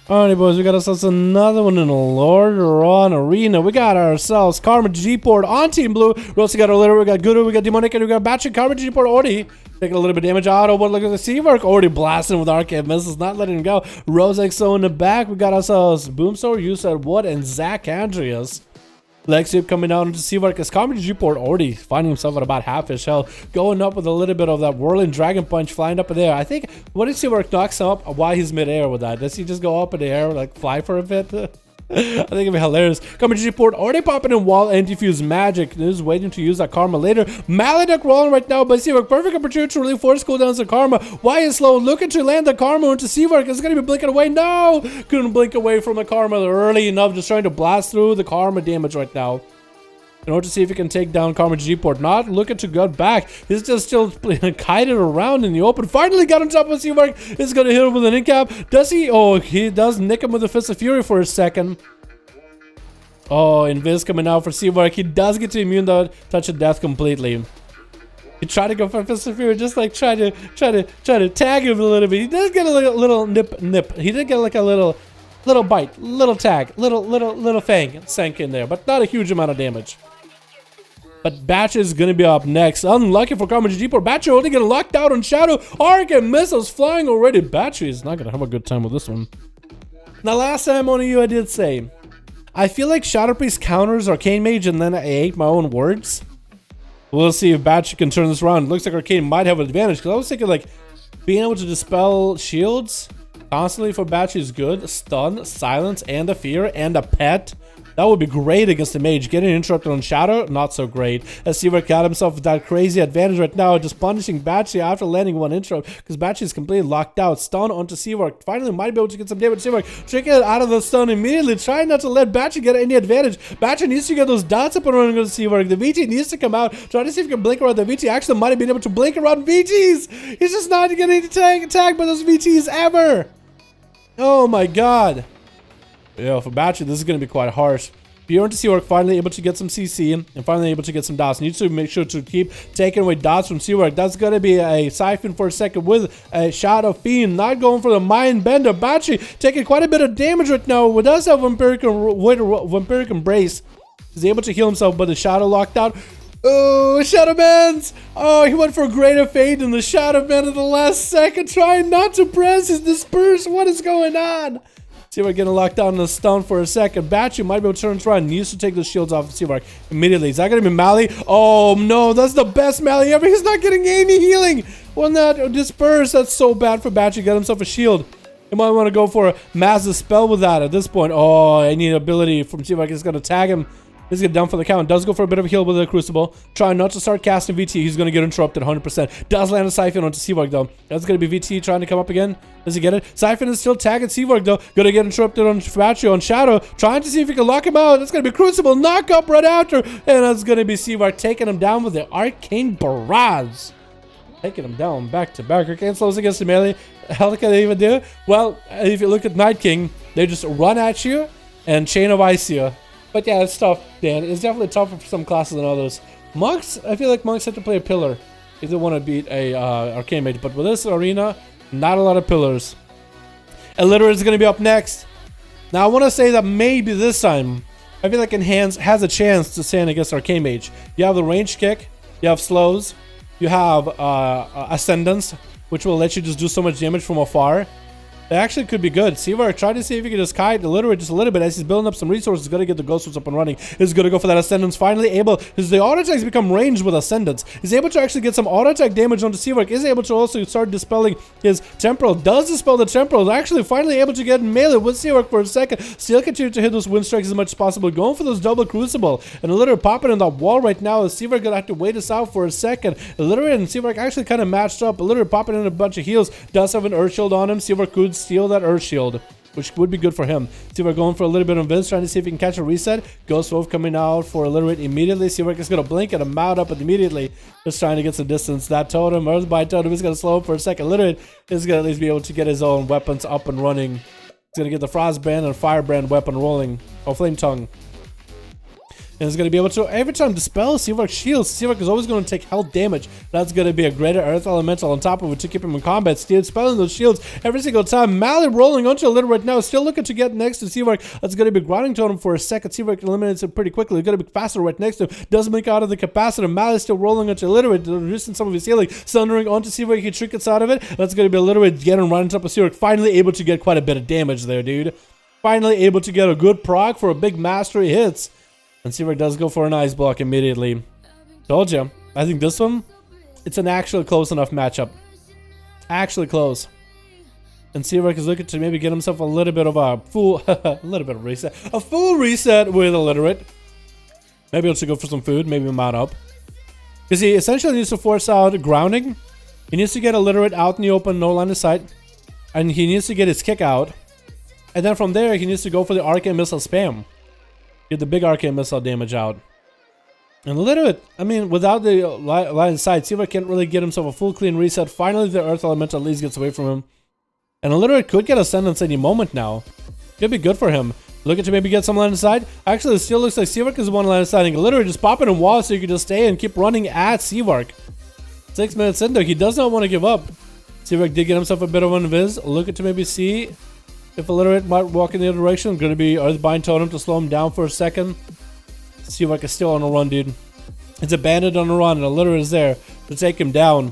Alrighty, boys, we got ourselves another one in the Dalaran Arena. We got ourselves Karma G-Port on Team Blue. We also got our Litter, we got Guru, we got Demonic, and we got Batch. Karma G-Port already taking a little bit of damage. Auto, but look at the Seavark already blasting with arcade missiles, not letting him go. Rose XO in the back. We got ourselves Boomsword, Usaid Wood, and Zach Andreas. Lexip coming down to Seavark as Karma G-Port already finding himself at about half his health, going up with a little bit of that whirling dragon punch flying up in the air. I think what if Seavark knocks him up while he's midair with that? Does he just go up in the air, like fly for a bit? I think it'd be hilarious. Karma G-Port already popping in wall and defuse magic. Is waiting to use that Karma later. Maladuk rolling right now by Seavark. Perfect opportunity to really force cooldowns of Karma. Why is slow? Looking to land the Karma into Seavark. It's gonna be blinking away. No! Couldn't blink away from the Karma early enough. Just trying to blast through the Karma damage right now in order to see if he can take down Karma G-Port. Not looking to gut back. He's just still kited around in the open. Finally got on top of Seavark. Is going to hit him with an incap. Does he? Oh, he does nick him with a Fist of Fury for a second. Oh, Invis coming out for Seavark. He does get to immune the touch of death completely. He tried to go for Fist of Fury, just like try to tag him a little bit. He does get a little nip. He did get like a little bite, little tag, little fang sank in there, but not a huge amount of damage. But Batch is going to be up next. Unlucky for Karma G-Port. Batch only getting locked out on Shadow. Arc and missiles flying already. Batch is not going to have a good time with this one. Now, last time on you, I did say, I feel like Shadow Priest counters Arcane Mage, and then I ate my own words. We'll see if Batch can turn this around. Looks like Arcane might have an advantage, because I was thinking, like, being able to dispel shields constantly for Batch is good. Stun, silence, and a fear, and a pet. That would be great against the Mage. Getting interrupted on Shadow, not so great. As Seavark got himself with that crazy advantage right now, just punishing Batchy after landing one interrupt, because Batchy is completely locked out. Stun onto Seavark. Finally might be able to get some damage. Seavark taking it out of the stun immediately, trying not to let Batchy get any advantage. Batchy needs to get those dots up and running on Seavark. The VT needs to come out, trying to see if he can blink around the VT. Actually might have been able to blink around VTs. He's just not getting tagged by those VTs ever. Oh my god. Yeah, for Batchy, this is going to be quite harsh. Bjorn to Seavark finally able to get some CC and finally able to get some dots. Needs to make sure to keep taking away dots from Seavark. That's going to be a siphon for a second with a Shadow Fiend. Not going for the Mind Bender. Batchy taking quite a bit of damage right now. Who does have Vampiric Embrace. He's able to heal himself, but the Shadow locked out. Oh, Shadow Bands! Oh, he went for a greater fade in the Shadow Band at the last second, trying not to press his disperse. What is going on? Seavark getting locked down in the stun for a second. Batchy might be able to turn around. Needs to take the shields off of Seavark immediately. Is that going to be Mally? Oh no, that's the best Mally ever. He's not getting any healing. Well, not disperse. That's so bad for Batchy. Get himself a shield. He might want to go for a Mass Dispel with that at this point. Oh, any ability from Seavark is going to tag him. He's going to down for the count. Does go for a bit of a heal with the Crucible. Trying not to start casting VT. He's going to get interrupted 100%. Does land a Siphon onto Seavark though. That's going to be VT trying to come up again. Does he get it? Siphon is still tagging Seavark though. Going to get interrupted on Batchy on Shadow. Trying to see if he can lock him out. That's going to be Crucible. Knock up right after. And that's going to be Seavark taking him down with the Arcane Barrage. Taking him down back to back. Arcane slows against the melee. How can they even do? Well, if you look at Night King, they just run at you and Chain of Ice you. But yeah, it's tough, Dan. It's definitely tougher for some classes than others. Monks, I feel like monks have to play a pillar if they want to beat a Arcane Mage. But with this arena, not a lot of pillars. Illiterate is going to be up next. Now, I want to say that maybe this time, I feel like Enhance has a chance to stand against Arcane Mage. You have the range kick, you have slows, you have Ascendance, which will let you just do so much damage from afar. It actually could be good. Seavark, try to see if he can just kite Illiterate just a little bit as he's building up some resources. He's going to get the Ghost Swords up and running. He's going to go for that Ascendance. Finally able, because the auto attacks become ranged with Ascendance. He's able to actually get some auto attack damage onto Seavark. Is able to also start dispelling his Temporal. Does dispel the Temporal. Actually finally able to get melee with Seavark for a second. Still continue to hit those wind strikes as much as possible. Going for those double Crucible. And Illiterate popping in that wall right now. Seavark going to have to wait this out for a second. Illiterate and Seavark actually kind of matched up. Illiterate popping in a bunch of heals. Does have an Earth Shield on him. Seavark could steal that Earth Shield. which would be good for him. Seawork going for a little bit of Vince, trying to see if he can catch a reset. Ghost Wolf coming out for a little bit immediately. Seawork is going to blink and a mount up immediately. Just trying to get some distance. That totem, Earthbind totem, is going to slow him for a second. Literally, he's going to at least be able to get his own weapons up and running. He's going to get the Frostbrand and Firebrand weapon rolling. Or Flame Tongue. And it's going to be able to, every time Dispel Seawork shields, Seawork is always going to take health damage. That's going to be a greater Earth Elemental on top of it to keep him in combat. Still spelling those shields every single time. Mally rolling onto a little right now. Still looking to get next to Seawork. That's going to be Grinding Totem for a second. Seawork eliminates it pretty quickly. It's going to be faster right next to him. Doesn't make out of the capacitor. Mally still rolling onto a little bit, reducing some of his healing. Sundering onto Seawork. He trinkets out of it. That's going to be a little bit getting right on top of Seawork. Finally able to get quite a bit of damage there, dude. Finally able to get a good proc for a big mastery hits. And Seawork does go for an ice block immediately. Told you. I think this one, it's an actually close enough matchup. Actually close. And Seawork is looking to maybe get himself a little bit of a full, a little bit of reset. A full reset with Illiterate. Maybe he'll go for some food, maybe mount up. Because he essentially needs to force out grounding. He needs to get Illiterate out in the open, no line of sight. And he needs to get his kick out. And then from there, he needs to go for the Arcane Missile spam. Get the big Arcane Missile damage out. And a little bit, I mean, without the line of sight, Seawork can't really get himself a full clean reset. Finally, the Earth Elemental at least gets away from him. And a little bit could get Ascendance any moment now. Could be good for him. Looking to maybe get some line of sight. Actually, it still looks like Seawork is one line of sight. And literally just popping in walls so you can just stay and keep running at Seawork. 6 minutes in there, he does not want to give up. Seawork did get himself a bit of an invis. Looking to maybe see if Illiterate might walk in the other direction. Going to be Earthbind Totem to slow him down for a second. Seawork is still on a run, dude. It's a bandit on a run, and Illiterate is there to take him down.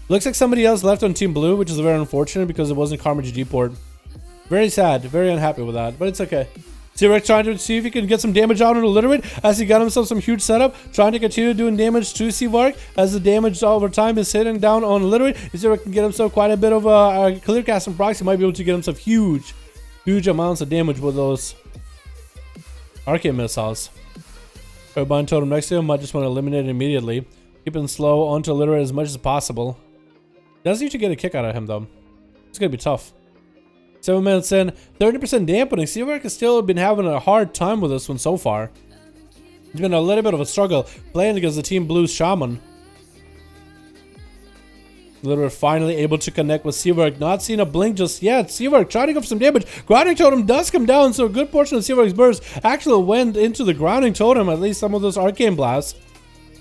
Looks like somebody else left on Team Blue, which is very unfortunate because it wasn't Karma GG port. Very sad, very unhappy with that, but it's okay. Seawork trying to see if he can get some damage out on Illiterate as he got himself some huge setup. Trying to continue doing damage to Seawork as the damage over time is hitting down on Illiterate. Seawork can get himself quite a bit of a clear cast and procs. He might be able to get himself huge amounts of damage with those Arcane Missiles. Earthbind Totem next to him. Might just want to eliminate it immediately. Keep him slow onto Illiterate as much as possible. Does need to get a kick out of him though. It's going to be tough. 7 minutes in, 30% dampening. Seawork has still been having a hard time with this one so far. It's been a little bit of a struggle playing against the Team Blue's Shaman. Illiterate finally able to connect with Seawork. Not seeing a blink just yet. Seawork trying to go for some damage. Grounding Totem does come down, so a good portion of Seawork's burst actually went into the Grounding Totem, at least some of those Arcane Blasts.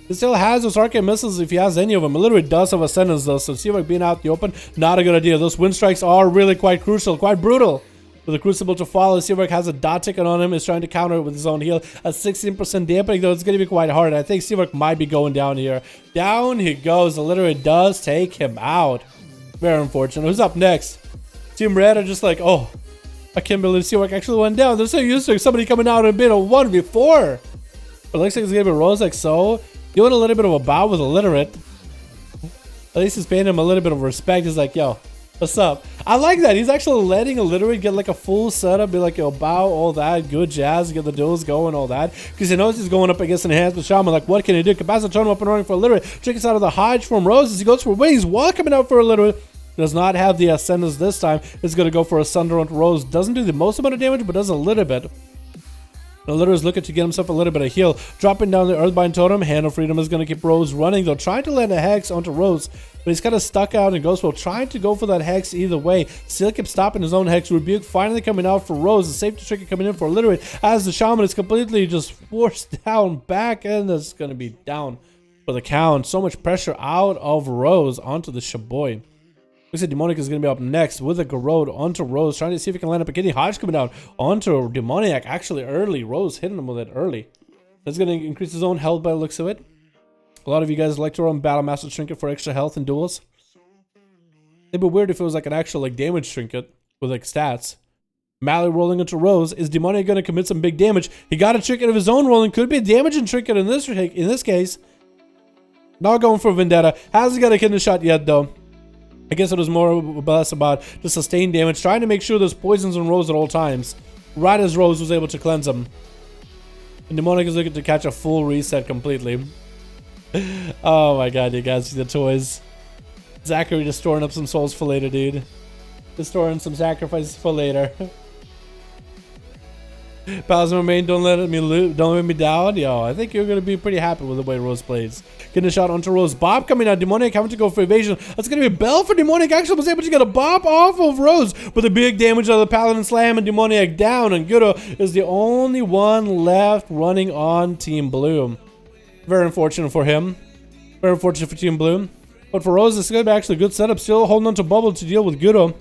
He still has those Arcane Missiles if he has any of them. Illiterate does have Ascendance though, so Seawork being out in the open, not a good idea. Those Wind Strikes are really quite crucial, quite brutal. For the Crucible to follow, Seawork has a dot ticket on him, is trying to counter it with his own heal. A 16% dampening though, it's going to be quite hard. I think Seawork might be going down here. Down he goes. Illiterate does take him out. Very unfortunate. Who's up next? Team Red are just like, oh, I can't believe Seawork actually went down. They're so used to somebody coming out and being a 1v4. But it looks like it's going to be Rose like so. Doing a little bit of a bow with Illiterate. At least he's paying him a little bit of respect. He's like, yo, what's up? I like that. He's actually letting Illiterate get like a full setup. Be like, yo, bow, all that. Good jazz. Get the duels going, all that. Because he knows he's going up against Enhancement Shaman. Like, what can he do? Capacitor turn him up and running for Illiterate. Trickets out of the Hodge from Rose as he goes for wings. While coming out for Illiterate. Does not have the Ascendance this time. Is going to go for a Sunder onto Rose. Doesn't do the most amount of damage, but does a little bit. Illiterate is looking to get himself a little bit of heal. Dropping down the Earthbind Totem. Hand of Freedom is going to keep Rose running. Though trying to land a Hex onto Rose. But he's kind of stuck out and goes well. Trying to go for that Hex either way. Still keeps stopping his own Hex. Rebuke finally coming out for Rose. The safety trigger coming in for Illiterate. As the Shaman is completely just forced down back. And it's going to be down for the count. So much pressure out of Rose onto the Shaboy. Looks like Demonic is going to be up next with a Garrod onto Rose, trying to see if he can land up a Kitty. Hodge coming down onto Demoniac actually early. Rose hitting him with it early. That's going to increase his own health by the looks of it. A lot of you guys like to run Battle Master Trinket for extra health in duels. It'd be weird if it was like an actual like damage trinket with like stats. Mally rolling into Rose. Is Demoniac going to commit some big damage? He got a trinket of his own rolling. Could be a damaging trinket in this case. Not going for Vendetta. Hasn't got a kidney shot yet though. I guess it was more or less about the sustained damage, trying to make sure there's poisons on Rose at all times. Right as Rose was able to cleanse him. And Demonic is looking to catch a full reset completely. Oh my god, you guys see the toys. Zachary just storing up some souls for later, dude. Just storing some sacrifices for later. Plasma main, don't let me down. Yo, I think you're gonna be pretty happy with the way Rose plays. Getting a shot onto Rose. Bob coming out. Demonic having to go for evasion. That's gonna be a bell for Demonic. Actually was able to get a bop off of Rose, but the big damage of the Paladin Slam and Demoniac down. And Gudo is the only one left running on Team Blue. Very unfortunate for him. Very unfortunate for Team Blue. But for Rose, it's gonna be actually a good setup. Still holding on to Bubble to deal with Gudo.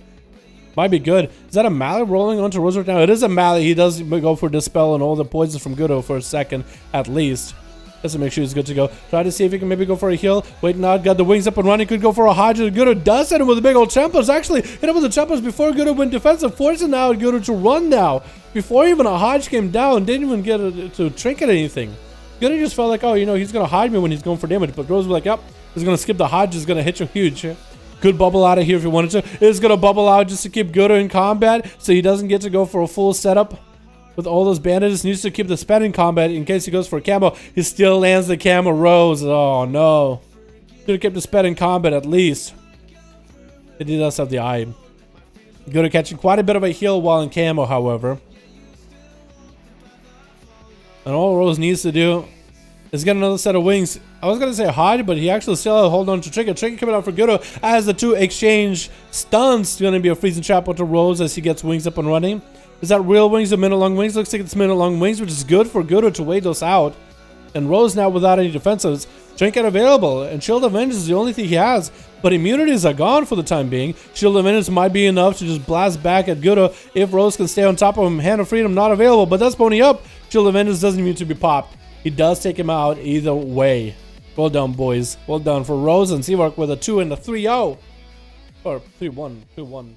Might be good. Is that a Mallet rolling onto Rose right now? It is a Mallet. He does go for Dispel and all the poisons from Gudo for a second, at least. Just to make sure he's good to go. Try to see if he can maybe go for a heal. Wait, not got the wings up and running. Could go for a Hodge. Gudo does hit him with a big old Tempest. Actually, hit him with the Tempest before Gudo went defensive. Forcing now Gudo to run now. Before even a Hodge came down, didn't even get to trinket anything. Gudo just felt like, oh, you know, he's going to hide me when he's going for damage. But Rose was like, yep, he's going to skip the Hodge. He's going to hit you huge. Could bubble out of here if he wanted to. Is going to bubble out just to keep Gudo in combat, so he doesn't get to go for a full setup with all those bandages. Needs to keep the spell in combat in case he goes for a camo. He still lands the camo Rose. Oh no. Should have kept the spell in combat at least. He does have the eye. Gudo catching quite a bit of a heal while in camo, however. And all Rose needs to do is get another set of wings. I was going to say hide, but he actually still hold on to Trinket. Trinket coming out for Gudo as the two exchange stuns. Going to be a freezing trap onto Rose as he gets wings up and running. Is that real wings or minute long wings? Looks like it's minute long wings, which is good for Gudo to wait those out. And Rose now without any defensives. Trinket available, and Shield of Vengeance is the only thing he has. But immunities are gone for the time being. Shield of Vengeance might be enough to just blast back at Gudo if Rose can stay on top of him. Hand of Freedom not available, but that's pony up. Shield of Vengeance doesn't need to be popped. He does take him out either way. Well done, boys. Well done for Rose and Seavark with a 2 and a 3-0. Or 3-1. 2-1.